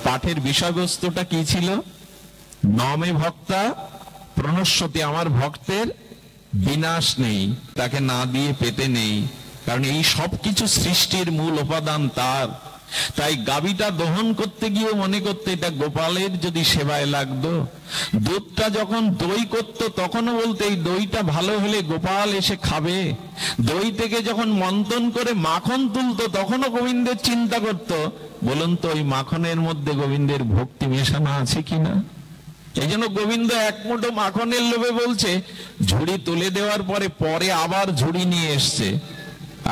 পাঠের বিষয়বস্তুটা কি ছিল? নমে ভক্তা প্রণশ্যতি, আমার ভক্তের বিনাশ নেই, তাকে না দিয়ে পেতে নেই, কারণ এই সব কিছু সৃষ্টির মূল উপাদান তার। তাই গাভীটা দহন করতে গিয়ে মনে করতে এটা গোপালের যদি সেবায় লাগতো। দুধটা যখন দই করতো তখনও বলতে এই দইটা ভালো হলে গোপাল এসে খাবে। দই থেকে যখন মন্থন করে মাখন তুলতো তখনও গোবিন্দের চিন্তা করত, বলুন তো ওই মাখনের মধ্যে গোবিন্দের ভক্তি মেশানো আছে কিনা। এই জন্য গোবিন্দ এক মুঠো মাখনের লোভে বলছে, ঝুড়ি তুলে দেওয়ার পরে আবার ঝুড়ি নিয়ে এসছে।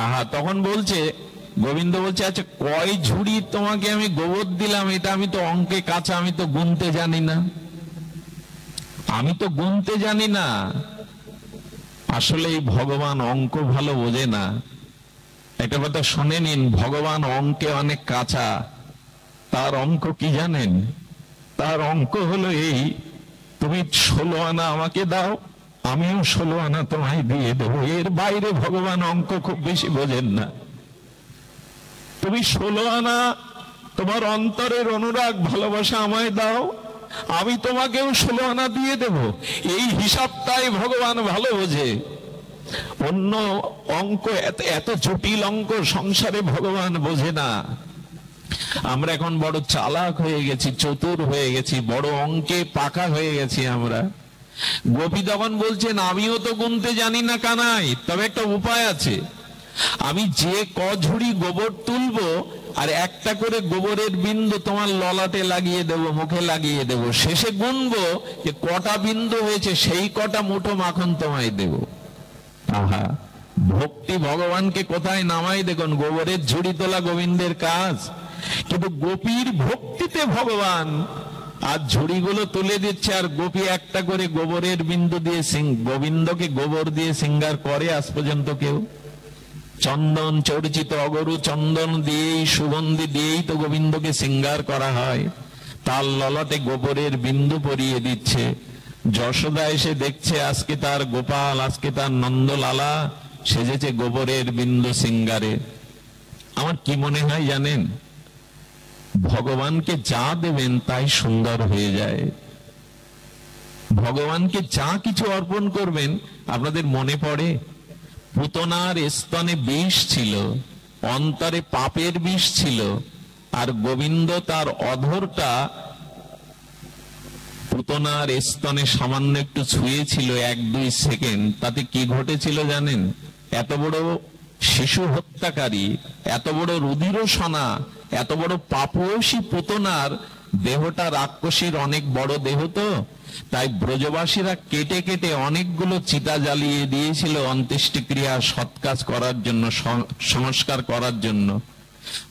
আহা, তখন বলছে, গোবিন্দ বলছে, আচ্ছা কয় ঝুড়ি তোমাকে আমি গোবর দিলাম, এটা আমি তো অঙ্কে কাঁচা, আমি তো গুনতে জানি না, আমি তো গুনতে জানি না। আসলে এই ভগবান অঙ্ক ভালো বোঝে না। এটা কথা শুনে নিন, ভগবান অঙ্কে অনেক কাঁচা। তার অঙ্ক কি জানেন? তার অঙ্ক হলো এই, তুমি 16 আনা আমাকে দাও, আমিও 16 আনা তোমায় দিয়ে দেবো। এর বাইরে ভগবান অঙ্ক খুব বেশি বোঝেন না। তুমি 16 আনা তোমার অন্তরের অনুরাগ ভালোবাসা আমায় দাও, আমি তোমাকেও 16 আনা দিয়ে দেব। এই হিসাবটাই ভগবান ভালো বোঝে। অন্য অঙ্ক, এত জটিল অঙ্ক সংসারে ভগবান বোঝে না। আমরা এখন বড় চালাক হয়ে গেছি, চতুর হয়ে গেছি, বড় অঙ্কে পাকা হয়ে গেছি আমরা। গোপী তখন বলছেন, আমিও তো গুনতে জানি না কানাই, তবে একটা উপায় আছে। আমি যে ঝুড়ি গোবর তুলবো আর একটা করে গোবরের বিন্দু তোমার ললাটে লাগিয়ে দেব, মুখে লাগিয়ে দেব, শেষে গুনবো যে কটা বিন্দু হয়েছে, সেই কটা মুঠো মাখন তোমায় দেব। আহা, ভক্তি ভগবানকে কোথায় নামাই দেখুন। গোবরের ঝুড়ি তোলা গোবিন্দের কাজ, কিন্তু গোপীর ভক্তিতে ভগবান আর ঝুড়িগুলো তুলে দিচ্ছে, আর গোপী একটা করে গোবরের বিন্দু দিয়ে গোবিন্দকে গোবর দিয়ে সিঙ্গার করে আজ পর্যন্ত কেউ? চন্দন চর্চিত অগরু চন্দন দিয়েই, সুগন্ধি দিয়েই তো গোবিন্দকে সিঙ্গার করা হয়। তার ললাটে গোবরের বিন্দু পরিয়ে দিচ্ছে। যশোদা এসে দেখছে আজকে তার গোপাল, আজকে তার নন্দলালা সেজেছে গোবরের বিন্দু সিঙ্গারে। আমার কি মনে হয় জানেন? ভগবানকে যা দেবেন তাই সুন্দর হয়ে যায়। ভগবানকে যা কিছু অর্পণ করবেন, আপনাদের মনে পড়ে পুতনার স্তনে বিষ ছিল, অন্তরে পাপের বিষ ছিল, আর গোবিন্দ তার অধরটা পুতনার স্তনে সামান্য একটু ছুঁয়েছিল 1-2 সেকেন্ড। তাতে কি ঘটেছিল জানেন? এত বড় শিশু হত্যাকারী, এত বড় রুধিরসনা, এত বড় পাপয়সী পুতনার দেহটা রাক্ষসীর অনেক বড় দেহ, তো তাই ব্রজবাসীরা কেটে কেটে অনেকগুলো চিতা জ্বালিয়ে দিয়েছিল অন্ত্যেষ্টিক্রিয়া সৎকাজ করার জন্য, সংস্কার করার জন্য।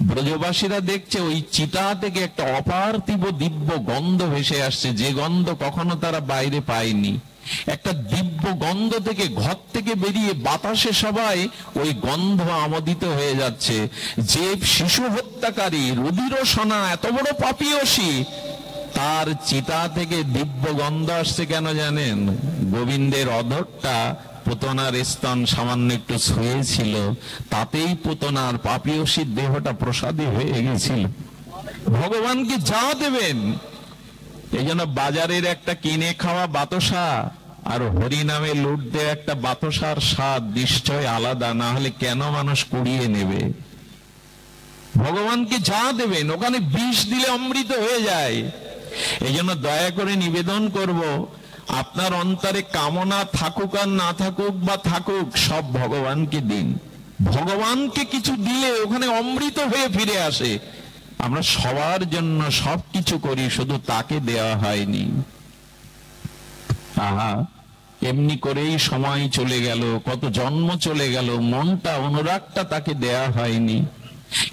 ব্রজবাসীরা দেখছে ওই চিতা থেকে একটা অপার্থিব দিব্য গন্ধ ভেসে আসছে, যে গন্ধ কখনো তারা বাইরে পায়নি। একটা দিব্য গন্ধ থেকে ঘর থেকে বেরিয়ে বাতাসে সবাই ওই গন্ধ আমোদিত হয়ে যাচ্ছে। যে শিশু হত্যাকারী, রুধিরসনা, এত বড় পাপীয়সী, তার চিতা থেকে দিব্য গন্ধ আসছে কেন জানেন? গোবিন্দের অধরটা পুতনার স্তন সামান্য একটু ছুঁয়েছিল, তাতেই পুতনার পাপীয়সীর দেহটা প্রসাদী হয়ে গেছিল। ভগবানকে যা দেবেন, এই জন্য বাজারের একটা কিনে খাওয়া বাতাসা আর হরি নামে লুট দেওয়া একটা বাতাসার স্বাদ নিশ্চয় আলাদা, না হলে কেন মানুষ কুড়িয়ে নেবে? ভগবানকে যা দেবেন ওখানে বিষ দিলে অমৃত হয়ে যায়। এই জন্য দয়া করে নিবেদন করব, আপনার অন্তরে কামনা থাকুক আর না থাকুক, বা থাকুক, সব ভগবানকে দিন। ভগবানকে কিছু দিলে ওখানে অমৃত হয়ে ফিরে আসে। আমরা সবার জন্য সবকিছু করি, শুধু তাকে দেওয়া হয়নি। আহা, এমনি করেই সময় চলে গেল, কত জন্ম চলে গেল, মনটা, অনুরাগটা তাকে দেয়া হয়নি।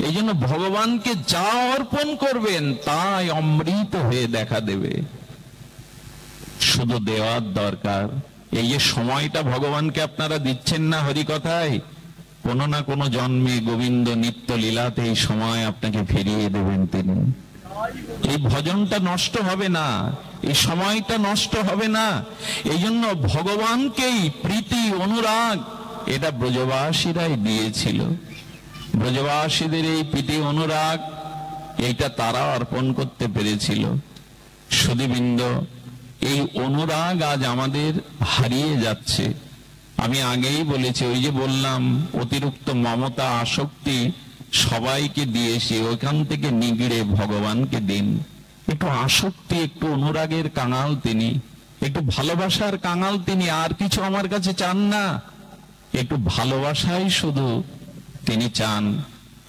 এই জন্য ভগবানকে যা অর্পণ করবেন তাই অমৃত হয়ে দেখা দেবে। শুধু দেওয়ার দরকার। এই যে সময়টা ভগবানকে আপনারা দিচ্ছেন না হরিকথায়, কোনো না কোনো জন্মে গোবিন্দ নিত্য লীলাতে এই সময় আপনাকে ফিরিয়ে দেবেন তিনি। এই ভজনটা নষ্ট হবে না, এই সময়টা নষ্ট হবে না। এই জন্য ভগবানকেই প্রীতি অনুরাগ এটা ব্রজবাসীরাই দিয়েছিল। ব্রজবাসীদের এই প্রীতি অনুরাগ এইটা তারা অর্পণ করতে পেরেছিল। সুধীবৃন্দ, এই অনুরাগ আজ আমাদের হারিয়ে যাচ্ছে। আমি আগেই বলেছি, ওই যে বললাম অতিরিক্ত মমতা আসক্তি সবাইকে দিয়েছি, ওইখান থেকে নিগড়ে ভগবানকে দিন। একটু আসক্তি, একটু অনুরাগের কাঙাল তিনি, একটু ভালোবাসার কাঙাল তিনি, আর কিছু আমার কাছে চান না, একটু ভালোবাসাই শুধু তিনি চান।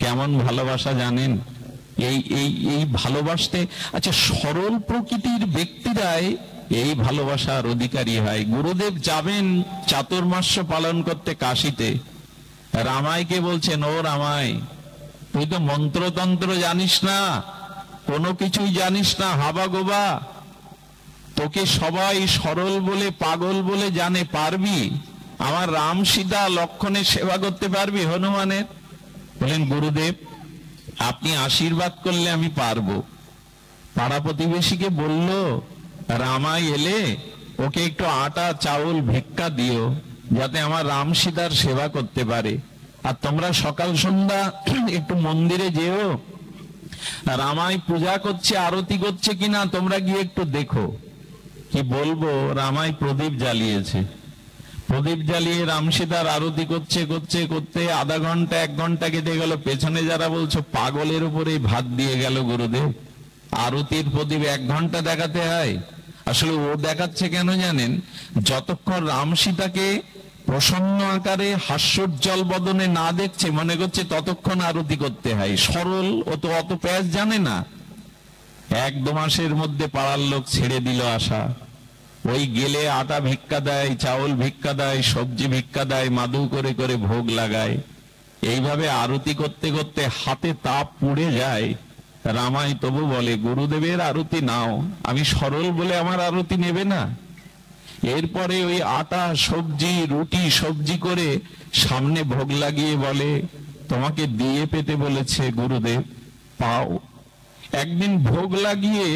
কেমন ভালোবাসা জানেন? এই এই এই ভালোবাসতে, আচ্ছা সরল প্রকৃতির ব্যক্তিরাই এই ভালোবাসার অধিকারী হয়। গুরুদেব যাবেন চাতুর্মাস্য পালন করতে কাশীতে, রামাইকে বলছেন, ও রামাই, তুই তো মন্ত্রতন্ত্র জানিস না, কোনো কিছুই জানিস না, হাবা গোবা, তোকে সবাই সরল বলে পাগল বলে জানে, পারবি আমার রাম সীতা লক্ষণের সেবা করতে পারবি হনুমানের? বলেন, গুরুদেব আপনি আশীর্বাদ করলে আমি পারবো। পাড়া প্রতিবেশীকে বলল, রামাই এলে ওকে একটু আটা চাউল ভিক্ষা দিও, যাতে আমার রাম সীতার সেবা করতে পারে। আর তোমরা সকাল সন্ধ্যা একটু মন্দিরে যেও, রামাই পূজা করছে আরতি করছে কিনা তোমরা গিয়ে একটু দেখো। কি বলবো, রামাই প্রদীপ জ্বালিয়েছে, প্রদীপ জ্বালিয়ে রাম সীতার আরতি করছে, করতে করতে আধা ঘন্টা 1 ঘন্টা কেটে গেল। পেছনে যারা বলছো পাগলের উপরে ভাত দিয়ে গেল গুরুদেব, আরতির প্রদীপ 1 ঘন্টা দেখাতে হয়? আসলে ও দেখাচ্ছে কেন জানেন? যতক্ষণ রাম সীতাকে প্রসন্ন আকারে হাস্যোজ্জ্বল বদনে না দেখছে, মনে করছে ততক্ষণ আরতি করতে হয়। সরল, ও তো অত প্যাঁচ জানে না। 1-2 মাসের মধ্যে পাড়ার লোক ছেড়ে দিল আশা। ওই গেলে আটা ভিক্ষা দেয়, চাউল ভিক্ষা দেয়, সবজি ভিক্ষা দেয়, মাদু করে করে ভোগ লাগায়। এইভাবে আরতি করতে করতে হাতে তাপ পুড়ে যায়। রামাই তবু বলে, গুরুদেবের আরতি নাও, আমি সরল বলে আমার আরতি নেবে না? এরপরে ওই আটা সবজি রুটি সবজি করে সামনে ভোগ লাগিয়ে বলে, তোমাকে দিয়ে পেতে বলেছে গুরুদেব, পাও। একদিন ভোগ লাগিয়ে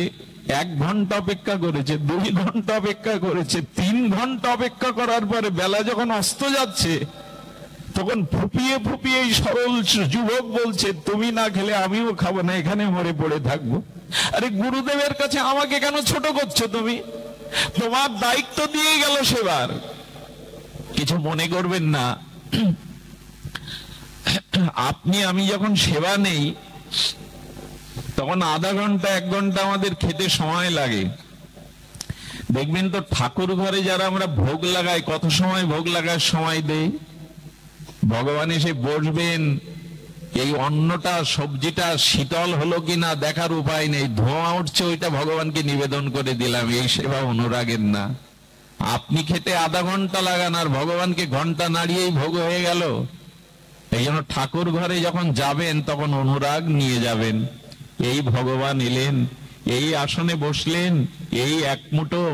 1 ঘন্টা অপেক্ষা করেছে, 2 ঘন্টা অপেক্ষা করেছে, 3 ঘন্টা অপেক্ষা করার পরে বেলা যখন অস্ত যাচ্ছে, তখন ফুপিয়ে ফুপিয়ে এই সরল যুবক বলছে, তুমি না খেলে আমিও খাবো না, এখানে মরে পড়ে থাকবো। আরে গুরুদেবের কাছে আমাকে কেন ছোট করছো তুমি? তোমার দায়িত্ব দিয়ে গেল সেবার। কিছু মনে করবেন না, আপনি আমি যখন সেবা নেই তখন আধা ঘন্টা 1 ঘন্টা আমাদের খেতে সময় লাগে। দেখবেন তো ঠাকুর ঘরে যারা আমরা ভোগ লাগাই, কত সময় ভোগ লাগার সময় দেই? ভগবান এসে বসবেন, এই অন্নটা সবজিটা শীতল হলো কিনা দেখার উপায় নেই, ধোঁয়া উঠছে ওইটা ভগবানকে নিবেদন করে দিলাম, এই সেবা অনুরাগের না। আপনি খেতে আধা ঘন্টা লাগান আর ভগবানকে ঘন্টা নাড়িয়েই ভোগ হয়ে গেল। এই জন্য ঠাকুর ঘরে যখন যাবেন তখন অনুরাগ নিয়ে যাবেন। এই ভগবান এলেন, এই আসনে বসলেন, এই 1 মুঠো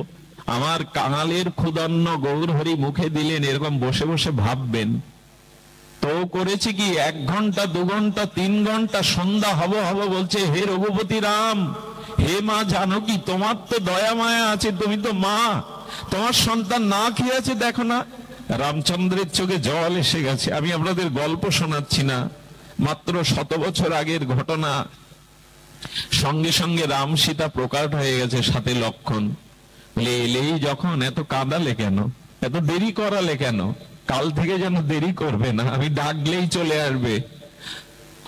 আমার কাঙালের ক্ষুদন্ন গৌরহরি মুখে দিলেন, এরকম বসে বসে ভাববেন। তো করেছে কি 1 ঘন্টা 2 ঘন্টা 3 ঘন্টা, সন্ধ্যা হব হব বলছে, হে রঘুপতি রাম, হে মা জানকী, তোমার তো দয়া মায়া আছে, তুমি তো মা, তোমার সন্তান না খেয়ে আছে দেখো না। রামচন্দ্রের চোখে জল এসে গেছে। আমি আপনাদের গল্প শোনাচ্ছি না, মাত্র 100 বছর আগের ঘটনা। সঙ্গে সঙ্গে রাম সীতা প্রকাট হয়ে গেছে, সাথে লক্ষণ। বলে, এলেই যখন এত কাঁদালে কেন, এত দেরি করালে কেন? কাল থেকে যেন দেরি করবে না, আমি ডাকলেই চলে আসবে।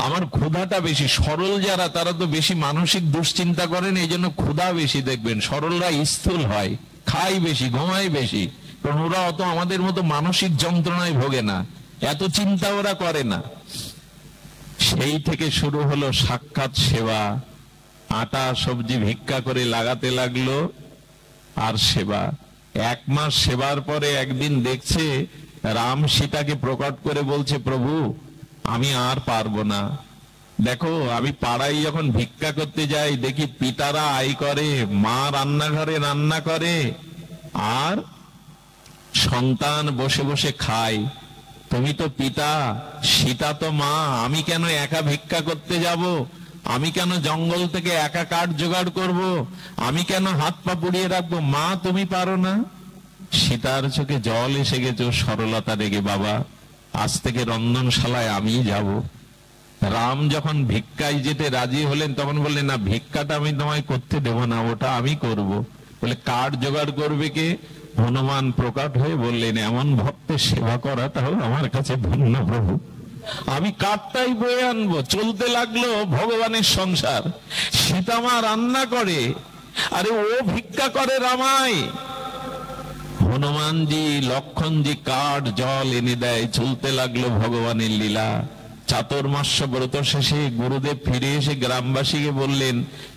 আমার ক্ষুধাটা বেশি। সরল যারা তারা তো বেশি মানসিক দুশ্চিন্তা করেন, এই জন্য ক্ষুধা বেশি। দেখবেন সরলরা স্থূল হয়, খায় বেশি, ঘুমায় বেশি, কারণ ওরা অত আমাদের মতো মানসিক যন্ত্রণায় ভোগে না, এত চিন্তা ওরা করে না। সেই থেকে শুরু হলো সাক্ষাৎ সেবা। আটা সবজি ভিক্ষা করে লাগাতে লাগলো আর সেবা। 1 মাস সেবার পরে একদিন দেখছে রাম সীতাকে প্রকট করে বলছে, প্রভু আমি আর পারবো না। দেখো আমি পাড়ায় যখন ভিক্ষা করতে যাই দেখি পিতারা আয় করে, মা রান্নাঘরে রান্না করে, আর সন্তান বসে বসে খায়। তুমি তো পিতা, সীতা তো মা, আমি কেন একা ভিক্ষা করতে যাব? আমি কেন জঙ্গল থেকে একা কাঠ জোগাড় করব? আমি কেন হাত পা পুড়িয়ে রাখবো? মা তুমি পারো না? সীতার চোখে জল এসে গেছে, সরলতা রেগে, বাবা আজ থেকে রন্ধনশালায় আমি যাব। রাম যখন ভিক্ষায় যেতে রাজি হলেন তখন বললেন, না ভিক্ষাটা আমি তোমায় করতে দেব না, ওটা আমি করব। বলে কাঠ জোগাড় করবে কে? হনুমান প্রকট হয়ে বললেন, এমন ভক্তের সেবা করাটাও আমার কাছে ধন্য প্রভু, আমি কাঠটাই বয়ে আনবো। চলতে লাগলো ভগবানের সংসার। সীতামা রান্না করে, আরে ও ভিক্ষা করে রামায়। হনুমানজি লক্ষণজি কাঠ জল এনে দেয়, চলতে লাগলো ভগবানের লীলা। চাতুর্মাস্য ব্রত শেষে গুরুদেব ফিরে এসে গ্রামবাসীকে বললেন,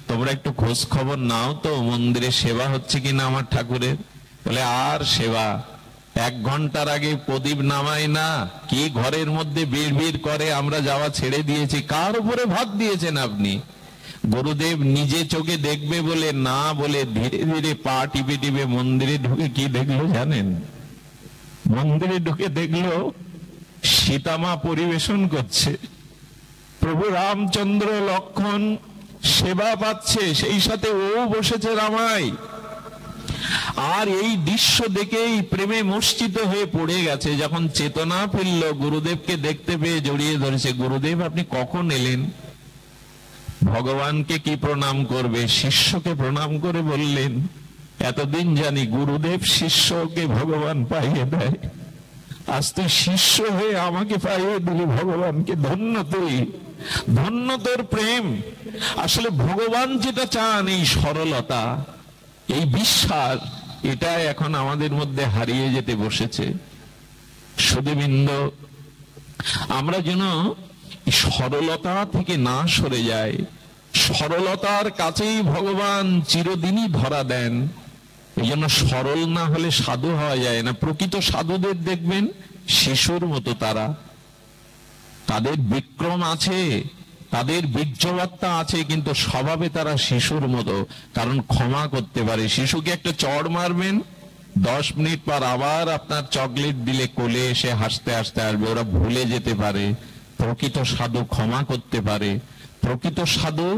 তোমরা একটু খোঁজ খবর নাও তো, মন্দিরে সেবা হচ্ছে কিনা আমার ঠাকুরের। বলে আর সেবা, 1 ঘন্টার আগে প্রদীপ নামায় না, কি ঘরের মধ্যে বিড় করে, আমরা যাওয়া ছেড়ে দিয়েছি। কার উপরে ভাত দিয়েছেন আপনি? গুরুদেব নিজে চোখে দেখবে বলে না বলে ধীরে ধীরে পা টিপে টিপে মন্দিরে ঢুকে কি দেখলো জানেন? মন্দিরে ঢুকে দেখলো সীতামা পরিবেশন করছে, প্রভু রামচন্দ্র লক্ষণ সেবা পাচ্ছে, সেই সাথে ও বসেছে রামায়। আর এই দৃশ্য দেখেই প্রেমে মূর্ছিত হয়ে পড়ে গেছে। যখন চেতনা ফিরল, গুরুদেবকে দেখতে পেয়ে জড়িয়ে ধরেছে। গুরুদেব আপনি কখন এলেন? ভগবানকে কি প্রণাম করবে? শিষ্যকে প্রণাম করে বললেন, এতদিন জানি গুরুদেব শিষ্যকে ভগবান পাইয়ে দেয়, আজ তুই শিষ্য হয়ে আমাকে পাইয়ে দিলি ভগবানকে। ধন্য তুই, ধন্য তোর প্রেম। আসলে ভগবান যেটা চান, এই সরলতা, এই বিশ্বাস, এটা এখন আমাদের মধ্যে হারিয়ে যেতে বসেছে। সুধীবৃন্দ, আমরা যেন সরলতা থেকে না সরে যায়। সরলতার কাছেই ভগবান চিরদিনই ধরা দেন। এই জন্য সরল না হলে সাধু হওয়া যায় না। প্রকৃত সাধুদের দেখবেন শিশুর মতো, তাদের বিক্রম আছে, তাদের বীর্যবত্তা আছে, কিন্তু স্বভাবে তারা শিশুর মতো। কারণ ক্ষমা করতে পারে। শিশুকে একটা চড় মারবেন, 10 মিনিট পর আবার আপনার চকলেট দিলে কোলে এসে হাসতে হাসতে আসবে। ওরা ভুলে যেতে পারে। প্রকৃত সাধু ক্ষমা করতে পারে। প্রকৃত সাধু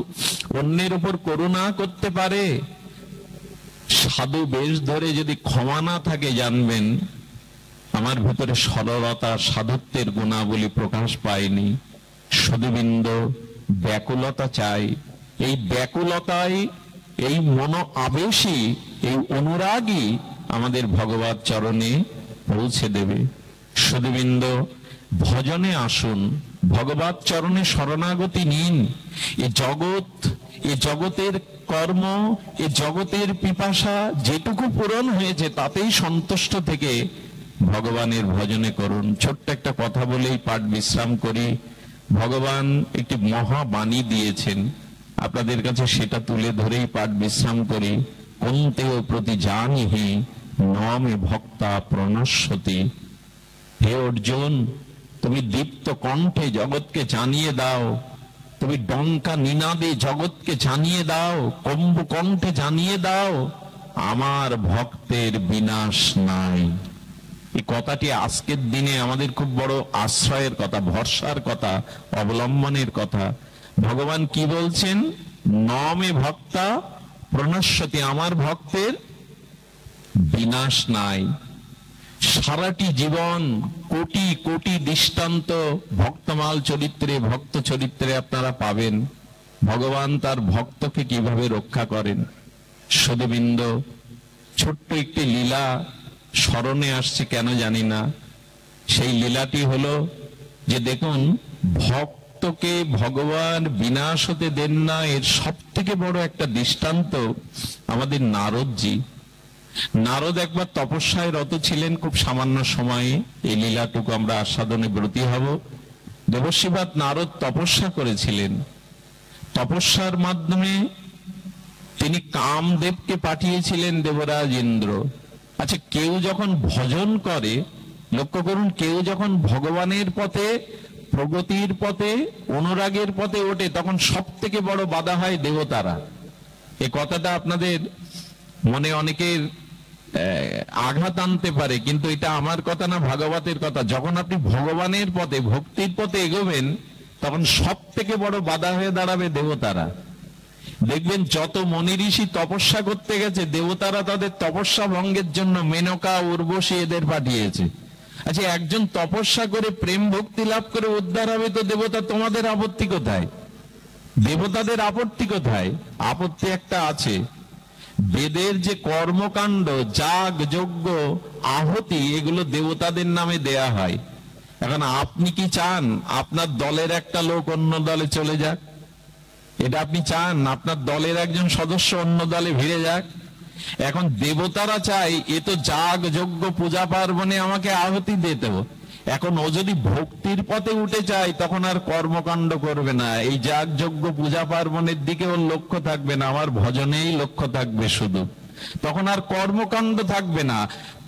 অন্যের উপর করুণা করতে পারে। সাধু বেশ ধরে যদি ক্ষমা না থাকে, জানবেন আমার ভিতরে সরলতা, সাধুত্বের গুণাবলী প্রকাশ পায়নি। সুধীবৃন্দ, ব্যাকুলতা চাই। এই ব্যাকুলতাই, এই মন আবেশী, এই অনুরাগী আমাদের ভগবত চরণে পৌঁছে দেবে। সুধীবৃন্দ, ভজনে আসুন, ভগবত চরণে শরণাগতি নিন। এ জগৎ, এ জগতের কর্ম, এ জগতের পিপাসা যেটুকু পূরণ হয়েছে তাতেই সন্তুষ্ট থেকে ভগবানের ভজনে করুন। ছোট্ট একটা কথা বলেই পাঠ বিশ্রাম করি। ভগবান একটি মহাবাণী দিয়েছেন, আপনাদের কাছে সেটা তুলে ধরেই পাঠ বিশ্রাম করি। কন্তেয় প্রতি জানিহি নমে ভক্তা প্রণশ্যতি। হে অর্জুন, তুমি দীপ্ত কণ্ঠে জগৎকে জানিয়ে দাও, তুমি ডঙ্কা নিনাদে জগৎকে জানিয়ে দাও, কম্ব কণ্ঠে জানিয়ে দাও, আমার ভক্তের বিনাশ নাই। এই কথাটি আজকের দিনে আমাদের খুব বড় আশ্রয়ের কথা, ভরসার কথা, অবলম্বনের কথা। ভগবান কি বলছেন? নমে ভক্তা প্রণশ্যতি, আমার ভক্তের বিনাশ নাই। সারাটি জীবন কোটি কোটি দৃষ্টান্ত ভক্তমাল চরিত্রে, ভক্ত চরিত্রে আপনারা পাবেন। ভগবান তার ভক্তকে কিভাবে রক্ষা করেন। সুধীবৃন্দ, ছোট্ট একটি লীলা স্মরণে আসছে, কেন জানি না। সেই লীলাটি হলো যে, দেখুন, ভক্তকে ভগবান বিনাশ হতে দেন না, এর সব থেকে বড় একটা দৃষ্টান্ত আমাদের নারদজি। নারদ একবার তপস্যায় রত ছিলেন, খুব সামান্য সময়ে। এই লীলাটুকু আমরা আস্বাদনে ব্রতী হব। দেবশ্রীপাদ নারদ তপস্যা করেছিলেন। তপস্যার মাধ্যমে তিনি কামদেবকে পাঠিয়েছিলেন দেবরাজ ইন্দ্র। আচ্ছা, কেউ যখন ভজন করে, লক্ষ্য করুন, কেউ যখন ভগবানের পথে, প্রগতির পথে, অনুরাগের পথে ওঠে, তখন সব থেকে বড় বাধা হয় দেবতারা। এই কথাটা আপনাদের মনে অনেকের আঘাত আনতে পারে, কিন্তু এটা আমার কথা না, ভাগবতের কথা। যখন আপনি ভগবানের পথে, ভক্তির পথে এগোবেন, তখন সব থেকে বড় বাধা হয়ে দাঁড়াবে দেবতারা। দেখবেন যত মনি ঋষি তপস্যা করতে গেছে, দেবতারা তাদের তপস্যা ভঙ্গের জন্য মেনকা, উর্বশী এদের পাঠিয়েছে। আচ্ছা, একজন তপস্যা করে প্রেম ভক্তি লাভ করে উদ্ধার হবে তো দেবতা, তোমাদের আপত্তি কোথায়? দেবতাদের আপত্তি কোথায়? আপত্তি একটা আছে, বেদের যে কর্মকাণ্ড, যাগ যজ্ঞ আহুতি, এগুলো দেবতাদের নামে দেয়া হয়। এখন আপনি কি চান আপনার দলের একটা লোক অন্য দলে চলে যাক? এটা আপনি চান আপনার দলের একজন সদস্য অন্য দলে ভিড়ে যাক? এখন দেবতারা চাই এ তো যাগ যজ্ঞ পূজা পার্বণে আমাকে আহুতি দিতে হবে। এখন ও যদি ভক্তির পথে উঠে যায় তখন আর কর্মকাণ্ড করবে না, এই যাগ যজ্ঞ পূজা পার্বণের দিকে ওর লক্ষ্য থাকবে না, আমার ভজনেই লক্ষ্য থাকবে শুধু, তখন আর কর্মকাণ্ড থাকবে না।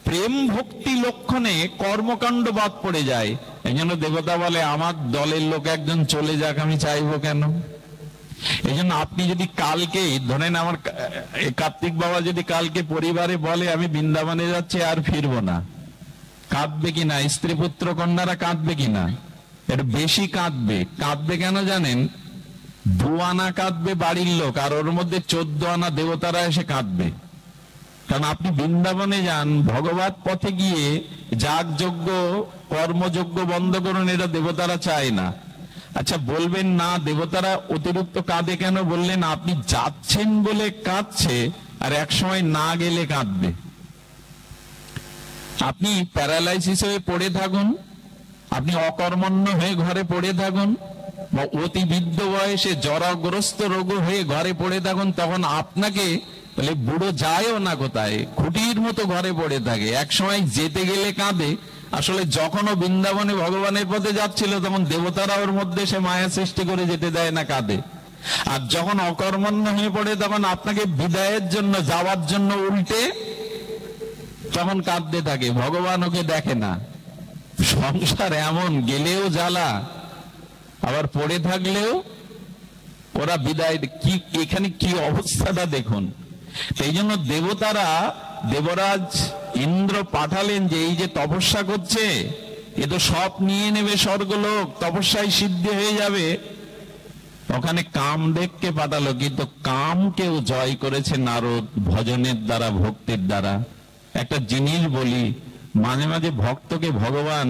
প্রেম ভক্তি লক্ষণে কর্মকাণ্ড বাদ পড়ে যায়। এই জন্য দেবতা বলে আমার দলের লোক একজন চলে যাক, আমি চাইবো কেন? এই জন্য আপনি যদি কালকে ধরেন, আমার কার্তিক বাবা যদি কালকে পরিবারে বলে আমি বৃন্দাবনে যাচ্ছি আর ফিরবো না, কাঁদবে কিনা? স্ত্রী পুত্র কন্যারা কাঁদবে কিনা? একটু বেশি কাঁদবে। কাঁদবে কেন জানেন? 2 আনা কাঁদবে বাড়ির লোক, আর ওর মধ্যে 14 আনা দেবতারা এসে কাঁদবে। কারণ আপনি বৃন্দাবনে যান, ভগবত পথে গিয়ে যাগ যজ্ঞ কর্মযজ্ঞ বন্ধ করুন, এটা দেবতারা চায় না। আচ্ছা, বলবেন না দেবতারা অতিরিক্ত কাঁদে কেন? বললেন আপনি যাচ্ছেন বলে কাঁদছে, আর এক সময় না গেলে কাঁদবে। আপনি প্যারালাইসিস হয়ে পড়ে থাকুন, আপনি অকর্মণ্য হয়ে ঘরে পড়ে থাকুন, বা অতি বৃদ্ধ বয়সে জরাগ্রস্ত রোগ হয়ে ঘরে পড়ে থাকুন, তখন আপনাকে বলে বুড়ো যায়ও না কোথায়, খুঁটির মতো ঘরে পড়ে থাকে, এক সময় যেতে গেলে কাঁদে। আসলে যখনও বৃন্দাবনে ভগবানের পথে যাচ্ছিল তখন দেবতারা ওর মধ্যে সে মায়া সৃষ্টি করে যেতে দেয় না, কাঁদে। আর যখন অকর্মণ্য হয়ে পড়ে তখন আপনাকে বিদায়ের জন্য, যাওয়ার জন্য উল্টে তখন কাঁদতে থাকে, ভগবান ওকে দেখে না। সংসার এমন, গেলেও জ্বালা, আবার পড়ে থাকলেও ওরা বিদায়। কি এখানে কি অবস্থাটা দেখুন। সেই জন্য দেবতারা, দেবরাজ ইন্দ্র পাঠালেন যে এই যে তপস্যা করছে এ তো সব নিয়ে নেবে স্বর্গলোক, তপস্যায় সিদ্ধি হয়ে যাবে। ওখানে কামদেবকে পাঠালো, কিন্তু কামকেও জয় করেছে নারদ ভজনের দ্বারা, ভক্তির দ্বারা। একটা জিনিস বলি, মাঝে মাঝে ভক্তকে ভগবান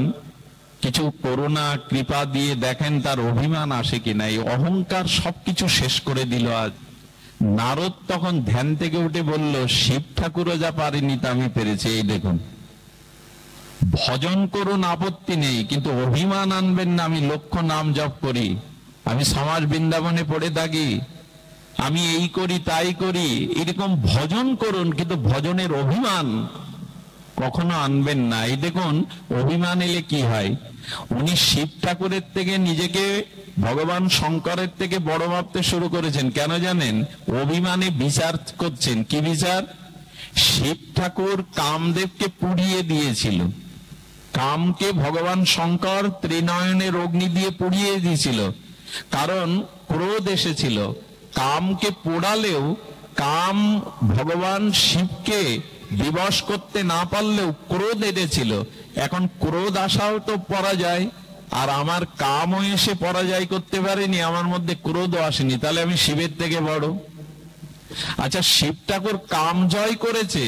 কিছু করুণা কৃপা দিয়ে দেখেন তার অভিমান আসে কিনা। এই অহংকার সবকিছু শেষ করে দিল আজ। নারদ তখন ধ্যান থেকে উঠে বলল, শিব ঠাকুরও যা পারেনি তা আমি পেরেছি। এই দেখুন, ভজন করুন আপত্তি নেই, কিন্তু অভিমান আনবেন না আমি লক্ষ্য নাম জপ করি, আমি সমাজ বৃন্দাবনে পড়ে থাকি, আমি এই করি তাই করি, এরকম ভজন করুন, কিন্তু ভজনের অভিমান কখনো আনবেন না। এই দেখুন, অভিমান এলে কি হয়। উনি শিব ঠাকুরের থেকে নিজেকে ভগবান শঙ্করের থেকে বড় ভাবতে শুরু করেছেন। কেন জানেন? অভিমানে বিচার করছেন। কি বিচার? শিব ঠাকুর কামদেবকে পুড়িয়ে দিয়েছিল, কামকে ভগবান শঙ্কর ত্রিনয়নের অগ্নি দিয়ে পুড়িয়ে দিয়েছিল, কারণ ক্রোধ এসেছিল। কামকে পোড়ালেও কাম ভগবান শিবকে দিবস করতে না পারলেও ক্রোধ এসেছিল। এখন ক্রোধ আসাও তো পরাজয়, আর আমার কামও এসে পরাজয় করতে পারেনি, আমার মধ্যে ক্রোধও আসেনি, তাহলে আমি শিবের থেকে বড়। আচ্ছা, শিব ঠাকুর কাম জয় করেছে,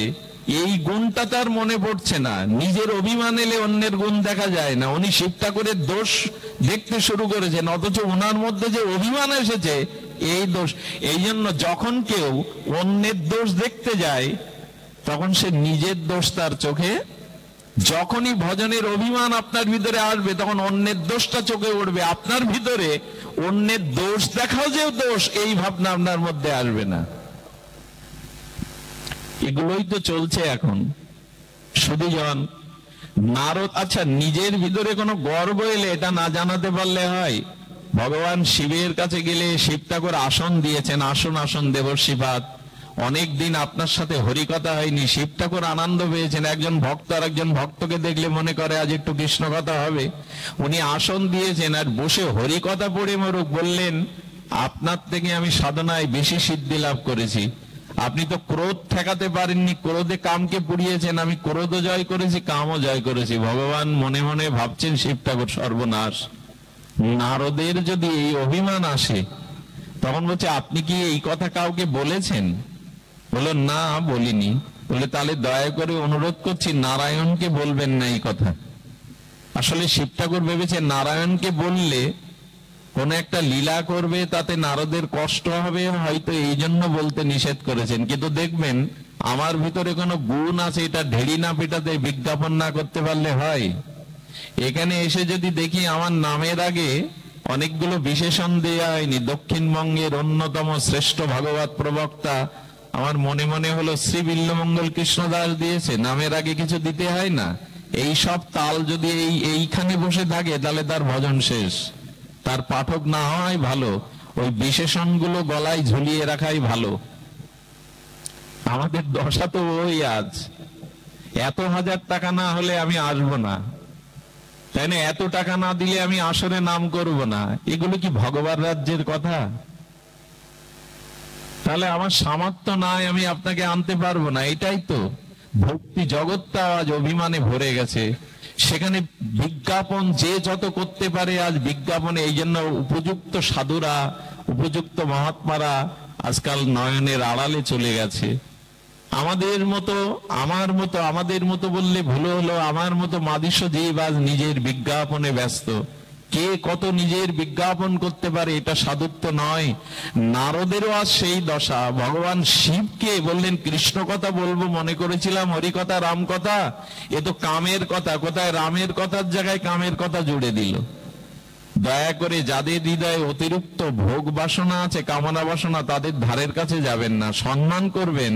এই গুণটা তার মনে পড়ছে না। নিজের অভিমান এলে অন্যের গুণ দেখা যায় না। উনি শিব ঠাকুরের দোষ দেখতে শুরু করেছেন, অথচ ওনার মধ্যে যে অভিমান এসেছে এই দোষ। এই জন্য যখন কেউ অন্যের দোষ দেখতে যায় তখন সে নিজের দোষ তার চোখে, যখনই ভজনের অভিমান আপনার ভিতরে আসবে তখন অন্যের দোষটা চোখে উঠবে, আপনার ভিতরে অন্যের দোষ দেখাও যে দোষ, এই ভাবনা আপনার মধ্যে আসবে না। এগুলোই তো চলছে এখন। শুধু জন নারদ, আচ্ছা নিজের ভিতরে কোনো গর্ব এলে এটা না জানাতে পারলে হয়? ভগবান শিবের কাছে গেলে শিব ঠাকুর আসন দিয়েছেন, আসন আসন দেবর্ষিপাত। অনেকদিন আপনার সাথে হরিকথা হয়নি, শিব ঠাকুর আনন্দ পেয়েছেন। একজন ভক্ত আর একজন ভক্তকে দেখলে মনে করে আজ একটু কৃষ্ণ কথা হবে, উনি আসন দিয়েছেন আর বসে হরিকথা পড়ে মরুক। বললেন আপনার থেকে আমি সাধনায় বেশি সিদ্ধি লাভ করেছি, আপনি তো ক্রোধ ঠেকাতে পারেননি, ক্রোধে কামকে পুড়িয়েছেন, আমি ক্রোধও জয় করেছি কামও জয় করেছি। ভগবান মনে মনে ভাবছেন শিব ঠাকুর সর্বনাশ। নারদের যদি এই অভিমান আসে তখন বলছে আপনি কি এই কথা কাউকে বলেছেন? বলল না বলিনি। বলে তাহলে দয়া করে অনুরোধ করছি নারায়ণকে বলবেন না এই কথা। আসলে শিব ঠাকুর ভেবেছে নারায়ণকে বললে কোন একটা লীলা করবে, তাতে নারদের কষ্ট হবে, হয়তো এই জন্য বলতে নিষেধ করেছেন। কিন্তু দেখবেন আমার ভিতরে কোনো গুণ আছে, এটা ঢেড়ি না পিটাতে বিজ্ঞাপন না করতে পারলে হয়। এখানে এসে যদি দেখি আমার নামের আগে অনেকগুলো বিশেষণ দেওয়া হয়নি, দক্ষিণবঙ্গের অন্যতম শ্রেষ্ঠ ভাগবত প্রবক্তা, আমার মনে মনে হলো শ্রী বিল্লমঙ্গল কৃষ্ণদাস দিয়েছে, নামের আগে কিছু দিতে হয় না। এই সব তাল যদি এইখানে বসে থাকে তাহলে তার ভজন শেষ, তার পাঠক না হয় ভালো, ওই বিশেষণগুলো গলায় ঝুলিয়ে রাখাই ভালো। আমাদের দশা তো ওই, আজ এত হাজার টাকা না হলে আমি আসবো না, তাই না? এত টাকা না দিলে আমি আসরে নাম করব না, এগুলো কি ভগবান রাজ্যের কথা? তাহলে আমার সামর্থ্য নাই, আমি আপনাকে আনতে পারবো না, এটাই তো ভক্তি জগৎটা আজ অভিমানে ভরে গেছে। সেখানে বিজ্ঞাপন যে যত করতে পারে, আজ বিজ্ঞাপনে এই জন্য উপযুক্ত সাধুরা, উপযুক্ত মহাত্মারা আজকাল নয়নের আড়ালে চলে গেছে। আমাদের মতো বললে ভুল হলো, আমার মতো মাদিস্য জীব আজ নিজের বিজ্ঞাপনে ব্যস্ত। কে কত নিজের বিজ্ঞাপন করতে পারে, এটা সাধুত্ব নয়। নারদেরও আজ সেই দশা। ভগবান শিবকে বললেন কৃষ্ণ কথা বলবো, মনে করেছিলাম হরি কথা রাম কথা, এ তো কামের কথা। কোথায় রামের কথার জায়গায় কামের কথা জুড়ে দিল। দয়া করে যাদের হৃদয়ে অতিরিক্ত ভোগ বাসনা আছে, কামনা বাসনা, তাদের ধারের কাছে যাবেন না। সম্মান করবেন,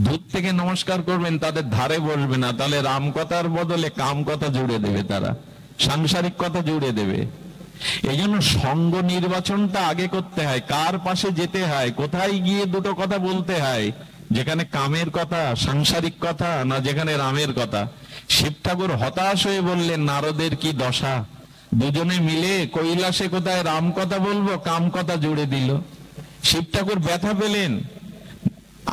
দূর থেকে নমস্কার করবেন, তাদের ধারে বসবে না, তাহলে রাম কথার বদলে কাম কথা জুড়ে দেবে, তারা সাংসারিক কথা জুড়ে দেবে। এই জন্য সঙ্গ নির্বাচনটা আগে করতে হয়, কার পাশে যেতে হয়, কোথায় গিয়ে দুটো কথা বলতে হয়, যেখানে কামের কথা সাংসারিক কথা না যেখানে রামের কথা। শিব ঠাকুর হতাশ হয়ে বললেন নারদের কি দশা, দুজনে মিলে কৈলাসে কোথায় রাম কথা বলবো, কাম কথা জুড়ে দিল। শিব ঠাকুর ব্যথা পেলেন।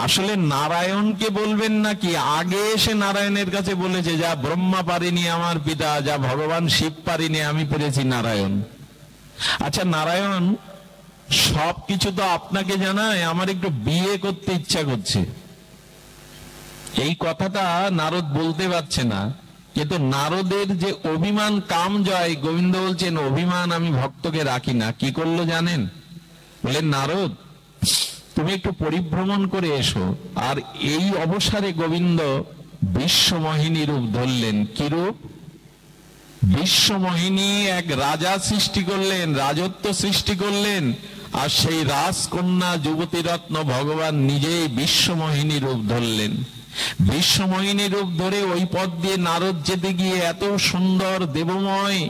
আসলে নারায়ণকে বলবেন নাকি, আগে এসে নারায়ণের কাছে বলেছে যা ব্রহ্মা পারেনি আমার পিতা, যা ভগবান শিব পারেনি আমি পেরেছি নারায়ণ। আচ্ছা নারায়ণ সবকিছু তো আপনাকে জানায়, আমার একটু বিয়ে করতে ইচ্ছা করছে, এই কথাটা নারদ বলতে পারছে না। কিন্তু নারদের যে অভিমান কাম জয়, গোবিন্দ বলছেন অভিমান আমি ভক্তকে রাখি না। কি করলো জানেন? বলেন নারদ তুমি একটু পরিভ্রমণ করে এসো। আর এই অবসরে গোবিন্দ বিশ্বমোহিনী রূপ ধরলেন। কি রূপ? বিশ্বমোহিনী এক রাজা সৃষ্টি করলেন, রাজত্ব সৃষ্টি করলেন, আর সেই রাজকন্যা যুবতী রত্ন ভগবান নিজেই বিশ্বমোহিনী রূপ ধরলেন। বিশ্বমোহিনী রূপ ধরে ওই পথ দিয়ে নারদ যেতে গিয়ে এত সুন্দর দেবময়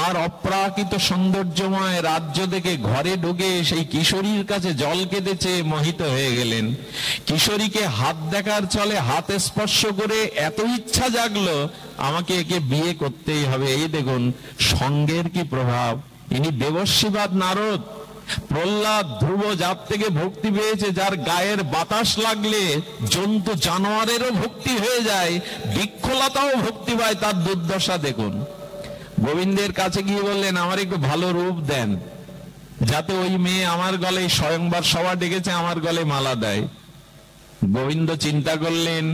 আর অপ্রাকৃত সৌন্দর্যময় রাজ্য দেখে ঘরে ঢুকে সেই কিশোরীর কাছে জল কেঁদেছে, মোহিত হয়ে গেলেন। কিশোরীকে হাত দেখার চলে হাত স্পর্শ করে এত ইচ্ছা জাগলো আমাকে একে বিয়ে করতেই হবে। এই দেখুন সঙ্গের কি প্রভাব। ইনি দেবর্ষিবাদ নারদ। প্রহ্লাদ ধ্রুব যার থেকে ভক্তি পেয়েছে, যার গায়ের বাতাস লাগলে জন্তু জানোয়ারেরও ভক্তি হয়ে যায়, বৃক্ষলতাও ভক্তি পায়, তার দুর্দশা দেখুন। গোবিন্দের কাছে গিয়ে বললেন আমার একটু ভালো রূপ দেন, যাতে ওই মেয়ে আমার গলে, স্বয়ংবর সভা ডেকেছে, আমার গলে মালা দেয়। গোবিন্দ চিন্তা করলেন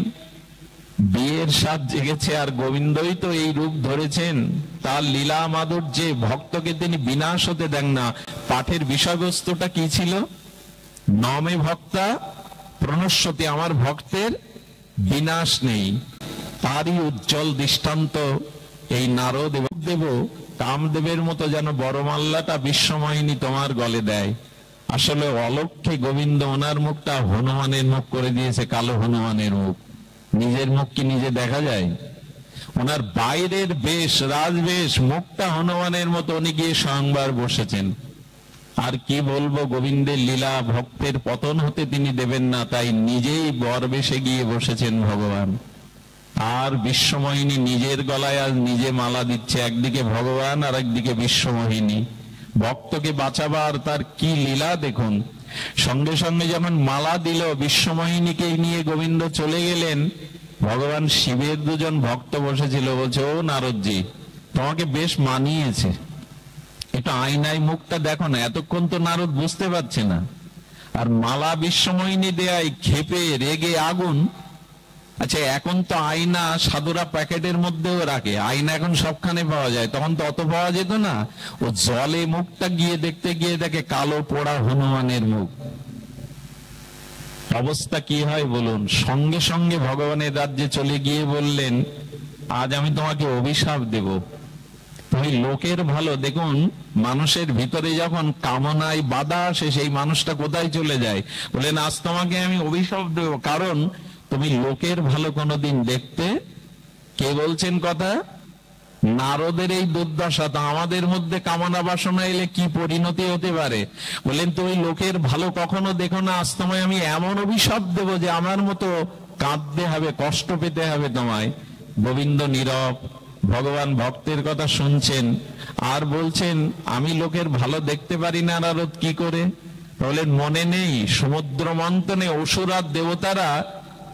বিয়ের স্বাদ জেগেছে, আর গোবিন্দই তো এই রূপ ধরেছেন, তার লীলা মাধুর্যে ভক্তকে তিনি বিনাশ হতে দেন না। পাঠের বিষয়বস্তুটা কি ছিল? নমে ভক্তা প্রণশ্যতি, আমার ভক্তের বিনাশ নেই। তারই উজ্জ্বল দৃষ্টান্ত এই নারদ দেব। কামদেবের মতো যেন বড়মাল্লাটা বিশ্বমোহিনী তোমার গলে দেয়। আসলে অলক্ষ্যে গোবিন্দ ওনার মুখটা হনুমানের মুখ করে দিয়েছে, কালো হনুমানের মুখ। নিজের মুখ কি নিজে দেখা যায়? ওনার বাইরের বেশ, রাজবেশ, মুখটা হনুমানের মতো, উনি গিয়ে স্বয়ংবার বসেছেন। আর কি বলবো, গোবিন্দের লীলা, ভক্তের পতন হতে তিনি দেবেন না, তাই নিজেই বর বেশে গিয়ে বসেছেন ভগবান। আর বিশ্বমোহিনী নিজের গলায় আজ নিজে মালা দিচ্ছে, একদিকে ভগবান আর একদিকে বিশ্বমোহিনী। ভক্তকে বাঁচাবার তার কি লীলা দেখুন। সঙ্গে সঙ্গে যখন মালা দিল, বিশ্বমোহিনীকে নিয়ে গোবিন্দ চলে গেলেন। ভগবান শিবের দুজন ভক্ত বসেছিল, বলছে ও নারদজি তোমাকে বেশ মানিয়েছে, এটা আয়নায় মুখটা দেখো না। এতক্ষণ তো নারদ বুঝতে পারছে না। আর মালা বিশ্বমোহিনী দেয়, ক্ষেপে রেগে আগুন। আচ্ছা, এখন তো আয়না সাধুরা প্যাকেটের মধ্যেও রাখে, আয়না এখন সবখানে পাওয়া যায়, তখন তো অত পাওয়া যেত না। ও জলে মুখটা গিয়ে দেখতে গিয়ে দেখে কালো পোড়া হনুমানের মুখ। অবস্থা কি হয় বলুন? সঙ্গে সঙ্গে ভগবানের রাজ্যে চলে গিয়ে বললেন, আজ আমি তোমাকে অভিশাপ দেব। তুমি লোকের ভালো, দেখুন মানুষের ভিতরে যখন কামনায় বাধা আসে সেই মানুষটা কোথায় চলে যায়। বললেন, আজ তোমাকে আমি অভিশাপ দেব, কারণ তুমি লোকের ভালো কোনোদিন দেখতে। কে বলছেন কথা? নারদের এই দুর্দশা। তা আমাদের মধ্যে কামনা বাসনা এলে কি পরিণতি হতে পারে? বললেন, তুমি লোকের ভালো কখনো দেখো না, আজ তোমায় আমি এমন অভিশাপ দেব যে আমার মতো কাঁদতে হবে, কষ্ট পেতে হবে তোমায়। গোবিন্দ নীরব, ভগবান ভক্তের কথা শুনছেন আর বলছেন, আমি লোকের ভালো দেখতে পারি না নারদ, কি করে? বললেন, মনে নেই সমুদ্র মন্থনে অসুর আর দেবতারা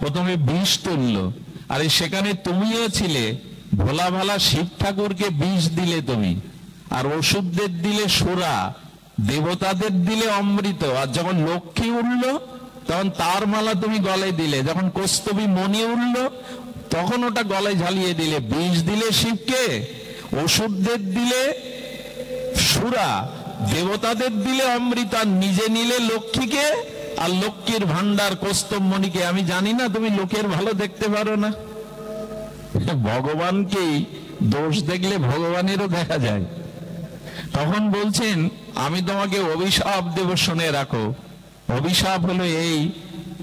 প্রথমে বিষ তুলল, আরে সেখানে তুমিও ছিলে। ভোলা ভালা শিব ঠাকুরকে বিষ দিলে তুমি, আর অসুরদের দিলে সুরা, দেবতাদের দিলে অমৃত। আর যখন লক্ষ্মী উঠল তখন তার মালা তুমি গলায় দিলে, যখন কৌস্তবী মণি উঠল তখন ওটা গলায় ঝালিয়ে দিলে। বিষ দিলে শিবকে, অসুরদের দিলে সুরা, দেবতাদের দিলে অমৃত, আর নিজে নিলে লক্ষ্মীকে আর লক্ষ্মীর ভান্ডার কৌস্তব মণিকে। আমি জানি না তুমি লোকের ভালো দেখতে পারো না। ভগবানকেই দোষ দেখলে ভগবানেরও দেখা যায়। তখন বলছেন, আমি তোমাকে অভিশাপ দেব, শুনে রাখো। অভিশাপ হলো এই,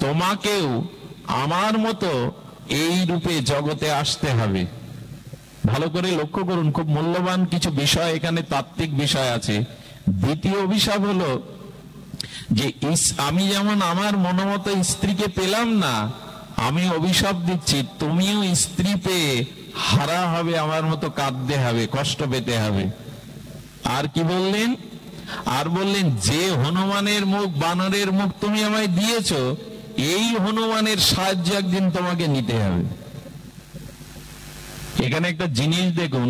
তোমাকেও আমার মতো এই রূপে জগতে আসতে হবে। ভালো করে লক্ষ্য করুন, খুব মূল্যবান কিছু বিষয় এখানে, তাত্ত্বিক বিষয় আছে। দ্বিতীয় অভিশাপ হলো যে আমি যেমন আমার মনোমতো স্ত্রীকে পেলাম না, আমি অভিশাপ দিচ্ছি তুমিও স্ত্রী পেয়ে হারা হবে, আমার মতো কাঁদতে হবে, কষ্ট পেতে হবে। আর কি বললেন? আর বললেন, যে হনুমানের মুখ, বানরের মুখ তুমি আমায় দিয়েছ, এই হনুমানের সাহায্য একদিন তোমাকে নিতে হবে। এখানে একটা জিনিস দেখুন,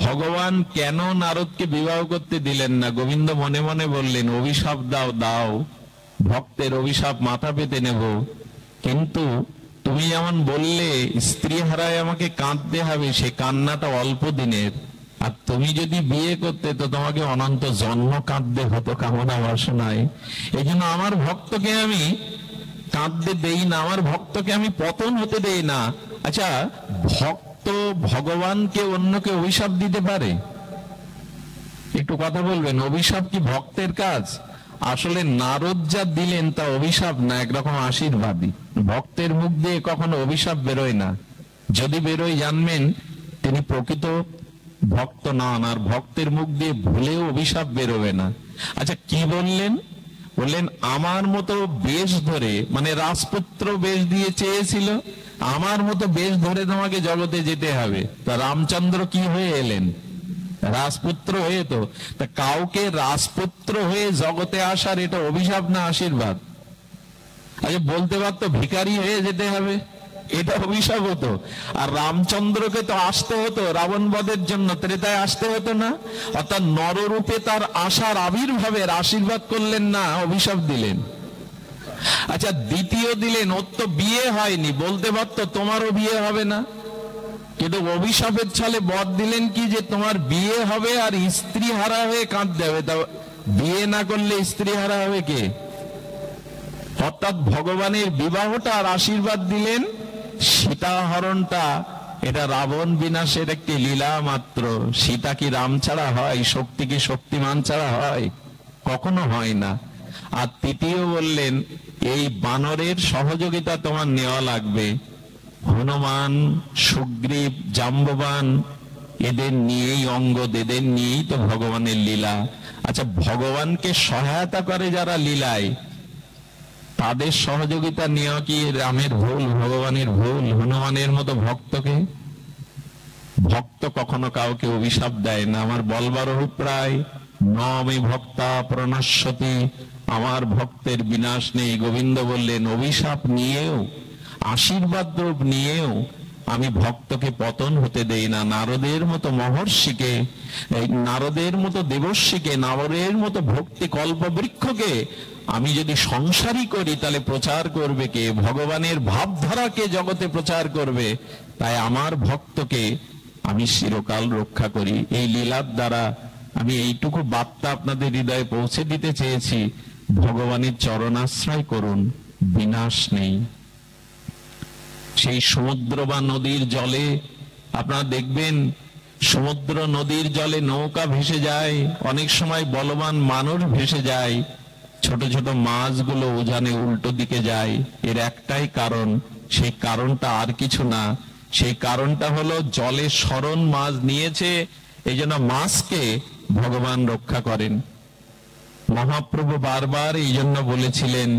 ভগবান কেন নারদকে বিবাহ করতে দিলেন না? গোবিন্দ মনে মনে বললেন, অভিশাপ দাও দাও, ভক্তের অভিশাপ মাথা পেতে নেব, কিন্তু তুমি যেমন বললে স্ত্রী হারায় আমাকে কাঁদতে হবে, সে কান্নাটা অল্প দিনের। আর তুমি যদি বিয়ে করতে তো তোমাকে অনন্ত জন্ম কাঁদতে হতো কামনা বাসনায়। এই জন্য আমার ভক্তকে আমি কাঁদতে দেই না, আমার ভক্তকে আমি পতন হতে দেই না। আচ্ছা, ভক্ত ভগবানকে অন্যকে অভিশাপ দিতে পারে? একটু কথা বলবেন, অভিশাপ কি ভক্তের কাজ? আসলে নারদ যা দিলেন তা অভিশাপ না, একরকম আশীর্বাদই। ভক্তের মুখ দিয়ে কখনো অভিশাপ বেরোয় না। যদি বেরোয় জানবেন তিনি প্রকৃত ভক্ত নন, আর ভক্তের মুখ দিয়ে ভুলেও অভিশাপ বেরোবে না। আচ্ছা, কি বললেন? বললেন, আমার মতো বেশ ধরে, মানে রাজপুত্র বেশ দিয়ে চেয়েছিল, আমার মতো বেশ ধরে তোমাকে জগতে যেতে হবে। তা রামচন্দ্র কি হয়ে এলেন? রাজপুত্র হয়ে। তো তা কাউকে রাজপুত্র হয়ে জগতে আসার এটা অভিশাপ না আশীর্বাদ? আচ্ছা, বলতে পারতো ভিখারি হয়ে যেতে হবে, এটা অভিশাপ হতো। আর রামচন্দ্রকে তো আসতে হতো রাবণ বধের জন্য, ত্রেতায় আসতে হতো না? অর্থাৎ নররূপে তার আসার আবির্ভাবের আশীর্বাদ করলেন না, অভিশাপ দিলেন। আচ্ছা, দ্বিতীয় দিলেন, ওর তো বিয়ে হয়নি, বলতে পারতো তোমারও বিয়ে হবে না, কিন্তু অভিশাপের ছলে বর দিলেন কি যে তোমার বিয়ে হবে আর স্ত্রী হারা হয়ে কাঁদতে হবে। তা বিয়ে না করলে স্ত্রী হারা হবে কে? অর্থাৎ ভগবানের বিবাহটা আর আশীর্বাদ দিলেন, সীতা হরণটা এটা রাবণ বিনাশের একটি লীলা মাত্র। সীতা কি রাম ছাড়া হয়? শক্তি কি শক্তিমান ছাড়া হয়? কখনো হয় না। আর তৃতীয় বললেন, এই বানরের সহযোগিতা তোমার নেওয়া লাগবে। হনুমান, সুগ্রীব, জাম্ববান এদের নিয়েই, অঙ্গদ এদের নিয়েই তো ভগবানের লীলা। আচ্ছা, ভগবানকে সহায়তা করে যারা লীলায়, তাদের সহযোগিতা নেওয়া কি রামের ভুল, ভগবানের ভুল? হনুমানের মতো ভক্তকে, ভক্ত কখনো কাউকে অভিশাপ দেয় না। আমার বলবার অভিপ্রায়, নমে ভক্তা প্রণশ্যতি, আমার ভক্তের বিনাশ নেই। গোবিন্দ বললেন, অভিশাপ নিয়েও, আশীর্বাদ রূপ নিয়েও আমি ভক্তকে পতন হতে দেই না। নারদের মতো মহর্ষিকে, এই নারদের মতো দেবর্ষিকে, নারদের মতো ভক্তি কল্পবৃক্ষকে আমি যদি সংসারী করি তাহলে প্রচার করবে কে? ভগবানের ভাবধারাকে জগতে প্রচার করবে। তাই আমার ভক্তকে আমি চিরকাল রক্ষা করি। এই লীলার দ্বারা আমি এইটুকু বার্তা আপনাদের হৃদয়ে পৌঁছে দিতে চেয়েছি, ভগবানের চরণাশ্রয় করুন, বিনাশ নেই। সেই সমুদ্র বা নদীর জলে আপনারা দেখবেন, সমুদ্র নদীর জলে নৌকা ভেসে যায়, অনেক সময় বলবান মানুষ ভেসে যায়, ছোট ছোট মাছগুলো উজানে উল্টো দিকে যায়। এর একটাই কারণ, সেই কারণটা আর কিছু না, সেই কারণটা হলো জলে সরণ মাছ নিয়েছে, এই জন্য মাছকে ভগবান রক্ষা করেন। মহাপ্রভু বারবার এই জন্য বলেছিলেন,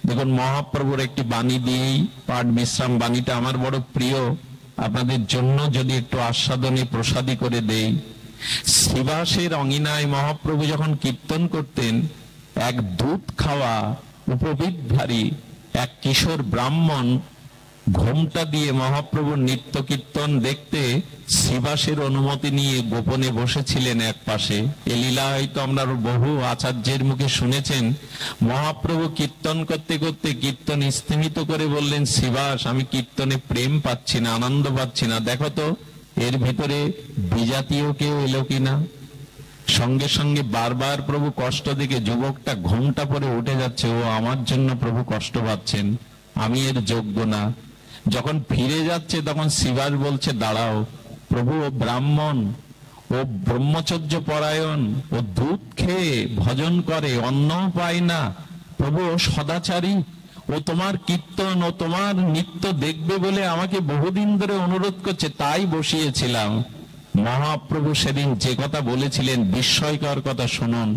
দেখুন মহাপ্রভুর একটি বাণী দিয়েই পাঠ বিশ্রাম, বাণীটা আমার বড় প্রিয়, আপনাদের জন্য যদি একটু আস্বাদনে প্রসাদী করে দেই। শ্রীবাসের অঙ্গিনায় মহাপ্রভু যখন কীর্তন করতেন, এক দুধ খাওয়া উপবিদধারী এক কিশোর ব্রাহ্মণ ঘোমটা দিয়ে মহাপ্রভুর নিত্য কীর্তন দেখতে শ্রীবাসের অনুমতি নিয়ে গোপনে বসেছিলেন এক পাশে। এ লীলা হয়তো আমরা বহু আচার্যের মুখে শুনেছেন। মহাপ্রভু কীর্তন করতে করতে কীর্তন স্থিমিত করে বললেন, শ্রীবাস, আমি কীর্তনে প্রেম পাচ্ছি না, আনন্দ পাচ্ছি না, দেখো তো এর ভিতরে বিজাতীয় কেউ এলো কিনা। সঙ্গে সঙ্গে বারবার প্রভু কষ্ট দেখে যুবকটা ঘোমটা পরে উঠে যাচ্ছে, ও আমার জন্য প্রভু কষ্ট পাচ্ছেন, আমি এর যোগ্য না। যখন ফিরে যাচ্ছে তখন শ্রীবাস বলছে, দাঁড়াও প্রভু, ও ব্রাহ্মণ, ও ব্রহ্মচর্য পরায়ণ, ও দুধ খেয়ে ভজন করে, অন্ন পায় না, প্রভু ও সদাচারী, ও তোমার কীর্তন ও তোমার নিত্য দেখবে বলে আমাকে বহুদিন ধরে অনুরোধ করছে, তাই বসিয়েছিলাম। মহাপ্রভু সেদিন যে কথা বলেছিলেন, বিস্ময়কর কথা শুনুন।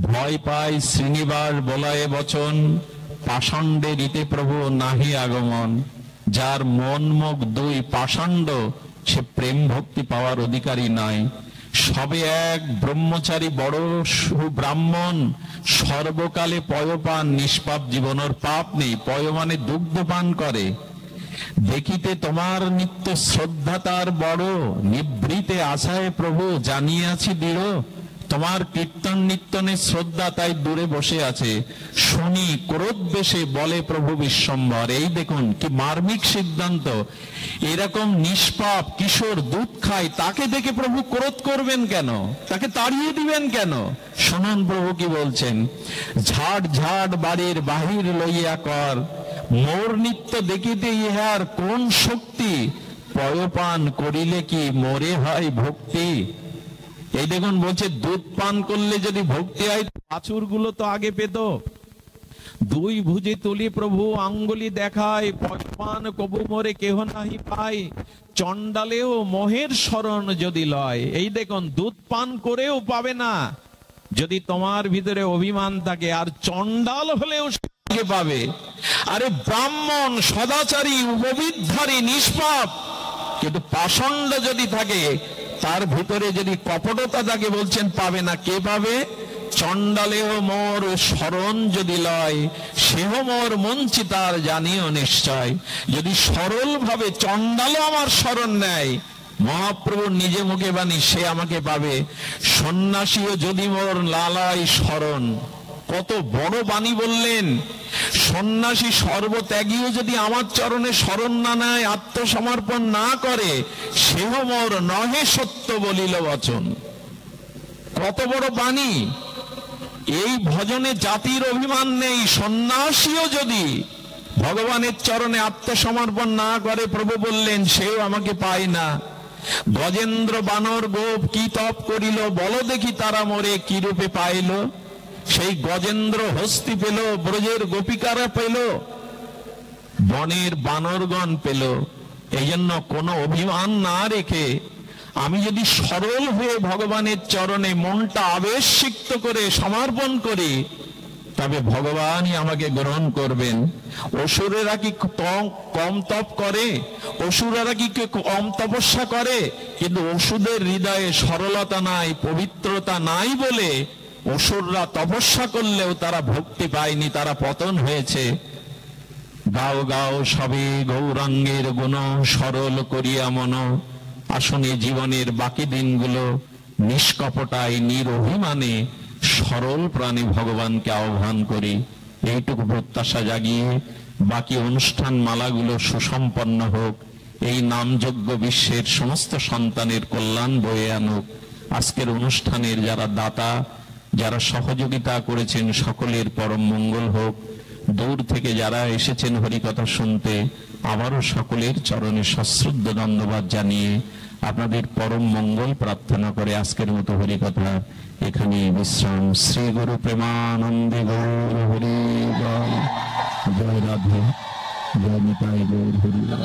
ভয় পাই শ্রীনিবাস বলায়ে বচন, পাষণ্ডে রীতে প্রভু নাহি আগমন। যার মন মুখ দুই পাষণ্ড, সে প্রেম ভক্তি পাওয়ার অধিকারী নয়। সবে এক ব্রহ্মচারী বড় সুব্রাহ্মণ, সর্বকালে পয়পান, নিষ্পাপ জীবনের পাপ নেই, পয় মানে দুগ্ধ পান করে। দেখিতে তোমার নিত্য শ্রদ্ধা তার বড়, নিভৃতে আশায় প্রভু জানিয়াছি দৃঢ়। তোমার কীর্তন নিত্যনের শ্রদ্ধা, তাই দূরে বসে আছে। শুনি ক্রোধ বেশে বলে প্রভু বিশ্বম্ভর। এই দেখুন কি মার্মিক সিদ্ধান্ত। এরকম নিষ্পাপ কিশোর দুধ খায়, তাকে দেখে প্রভু ক্রোধ করবেন কেন? তাকে তাড়িয়ে দিবেন কেন? শুনুন প্রভু কি বলছেন, ঝাড় ঝাড় বাড়ির বাহির লইয়া কর, মোর নিত্য দেখিতে ইহার কোন শক্তি, পয়পান করিলে কি মোরে হয় ভক্তি। এই দেখুন বলছে, দুধ পান করলে যদি ভক্তি হয়, বাছুর গুলো তো আগে পেত। দুই ভুজে তুলি প্রভু আঙ্গুলি দেখায়, পয়পান কবু মোরে কেহ নাহি পায়, চন্ডালেও মোহের শরণ যদি লয়। এই দেখুন দুধ পান করেও পাবে না যদি তোমার ভিতরে অভিমান থাকে, আর চন্ডাল হলেও পাবে। আরে ব্রাহ্মণ, সদাচারী, উপবিদধারী, নিষ্পাপ, কিন্তু পাষণ্ড যদি থাকে, তার ভিতরে যদি কপটতা থাকে, বলছেন পাবে না। কে পাবে? চন্ডালেও মোর শরণ যদি লয়, সেহ মোর মঞ্চিতার জানিও নিশ্চয়। যদি সরল ভাবে চন্ডালও আমার শরণ নেয়, মহাপ্রভু নিজে মুখে বাণী, সে আমাকে পাবে। সন্ন্যাসীও যদি মোর লালায় শরণ, কত বড় বাণী বললেন। সন্ন্যাসী সর্বত্যাগীও যদি আমার চরণে শরণ না নেয়, আত্মসমর্পণ না করে, সেহ মোর নহে সত্য বলিল বচন। কত বড় বাণী। এই ভজনে জাতির অভিমান নেই। সন্ন্যাসীও যদি ভগবানের চরণে আত্মসমর্পণ না করে, প্রভু বললেন, সেও আমাকে পায় না। গজেন্দ্র বানর গোপ কি তপ করিল, বলো দেখি তারা মোরে কি রূপে পাইল। সেই গজেন্দ্র হস্তি পেল, ব্রজের গোপিকারা পেল, বনের বানরগণ পেল। এই জন্য কোনো অভিমান না রেখে আমি যদি সরল হয়ে ভগবানের চরণে মনটা আবেশিক্ত করে সমর্পণ করি, তবে ভগবানই আমাকে গ্রহণ করবেন। অসুরেরা কি কম তপ করে? অসুরেরা কি কম তপস্যা করে? কিন্তু অসুরদের হৃদয়ে সরলতা নাই, পবিত্রতা নাই বলে অসুররা তপস্যা করলেও তারা ভক্তি পায়নি, তারা পতন হয়েছে। গাও গাও সবে গৌরাঙ্গের গুণ, সরল করিয়া মন। আসনে জীবনের বাকি দিনগুলো নিষ্কপটায় নিরভিমানে সরল প্রাণে ভগবানকে আহ্বান করি। এইটুকু প্রত্যাশা জাগিয়ে বাকি অনুষ্ঠান মালাগুলো সুসম্পন্ন হোক। এই নামযজ্ঞ বিশ্বের সমস্ত সন্তানের কল্যাণ বয়ে আনুক। আজকের অনুষ্ঠানের যারা দাতা, যারা সহযোগিতা করেছেন, সকলের পরম মঙ্গল হোক। দূর থেকে যারা এসেছেন হরিকথা শুনতে, আবারও সকলের চরণে সশ্রদ্ধ ধন্যবাদ জানিয়ে আপনাদের পরম মঙ্গল প্রার্থনা করে আজকের মতো হরিকথা এখানে বিশ্রাম। শ্রী গুরু প্রেমানন্দে গৌর হরি বল। জয় রাধে, জয় নিতাই গৌর হরি বল।